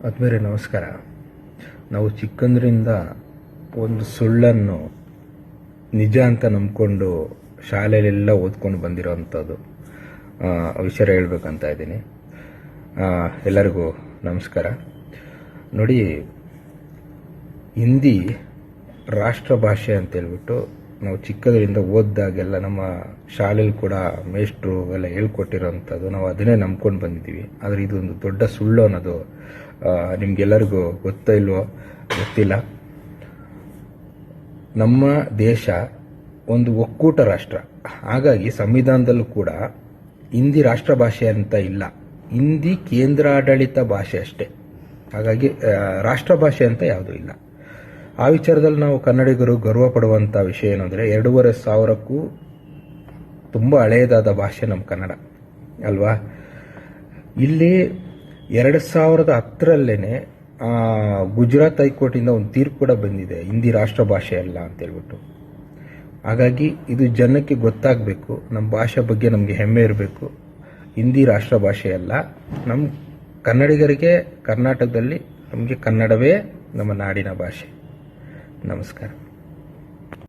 ಆದ್ಮೇಲೆ ನಮಸ್ಕಾರ. ನಾವು ಚಿಕ್ಕಂದ್ರಿಂದ ಒಂದು ಸುಳ್ಳನ್ನು ನಿಜ ಅಂತ ನಂಬ್ಕೊಂಡು ಶಾಲೆಯಲ್ಲೆಲ್ಲ ಓದ್ಕೊಂಡು ಬಂದಿರೋವಂಥದ್ದು ವಿಷಯ ಹೇಳ್ಬೇಕಂತ ಇದ್ದೀನಿ. ಎಲ್ಲರಿಗೂ ನಮಸ್ಕಾರ. ನೋಡಿ, ಹಿಂದಿ ರಾಷ್ಟ್ರ ಭಾಷೆ ಅಂತೇಳ್ಬಿಟ್ಟು ನಾವು ಚಿಕ್ಕದ್ರಿಂದ ಓದಿದಾಗೆಲ್ಲ ನಮ್ಮ ಶಾಲೆಯಲ್ಲಿ ಕೂಡ ಮೇಷ್ಟ್ರು ಎಲ್ಲ ಹೇಳ್ಕೊಟ್ಟಿರೋವಂಥದ್ದು, ನಾವು ಅದನ್ನೇ ನಂಬ್ಕೊಂಡು ಬಂದಿದ್ದೀವಿ. ಆದರೆ ಇದೊಂದು ದೊಡ್ಡ ಸುಳ್ಳು ಅನ್ನೋದು ನಿಮ್ಗೆಲ್ಲರಿಗೂ ಗೊತ್ತೋ ಇಲ್ವೋ ಗೊತ್ತಿಲ್ಲ. ನಮ್ಮ ದೇಶ ಒಂದು ಒಕ್ಕೂಟ ರಾಷ್ಟ್ರ, ಹಾಗಾಗಿ ಸಂವಿಧಾನದಲ್ಲೂ ಕೂಡ ಹಿಂದಿ ರಾಷ್ಟ್ರ ಭಾಷೆ ಅಂತ ಇಲ್ಲ, ಹಿಂದಿ ಕೇಂದ್ರಾಡಳಿತ ಭಾಷೆ ಅಷ್ಟೇ. ಹಾಗಾಗಿ ರಾಷ್ಟ್ರ ಭಾಷೆ ಅಂತ ಯಾವುದೂ ಇಲ್ಲ. ಆ ವಿಚಾರದಲ್ಲಿ ನಾವು ಕನ್ನಡಿಗರು ಗರ್ವ ಪಡುವಂಥ ವಿಷಯ ಏನಂದರೆ, 2500ಕ್ಕೂ ತುಂಬ ಹಳೆಯದಾದ ಭಾಷೆ ನಮ್ಮ ಕನ್ನಡ ಅಲ್ವಾ. ಇಲ್ಲಿ 2010ರಲ್ಲೇ ಗುಜರಾತ್ ಹೈಕೋರ್ಟಿಂದ ಒಂದು ತೀರ್ಪು ಕೂಡ ಬಂದಿದೆ, ಹಿಂದಿ ರಾಷ್ಟ್ರ ಭಾಷೆ ಅಲ್ಲ ಅಂತೇಳ್ಬಿಟ್ಟು. ಹಾಗಾಗಿ ಇದು ಜನಕ್ಕೆ ಗೊತ್ತಾಗಬೇಕು, ನಮ್ಮ ಭಾಷೆ ಬಗ್ಗೆ ನಮಗೆ ಹೆಮ್ಮೆ ಇರಬೇಕು. ಹಿಂದಿ ರಾಷ್ಟ್ರ ಭಾಷೆ ಅಲ್ಲ, ನಮ್ಮ ಕನ್ನಡಿಗರಿಗೆ ಕರ್ನಾಟಕದಲ್ಲಿ ನಮಗೆ ಕನ್ನಡವೇ ನಮ್ಮ ನಾಡಿನ ಭಾಷೆ. ನಮಸ್ಕಾರ.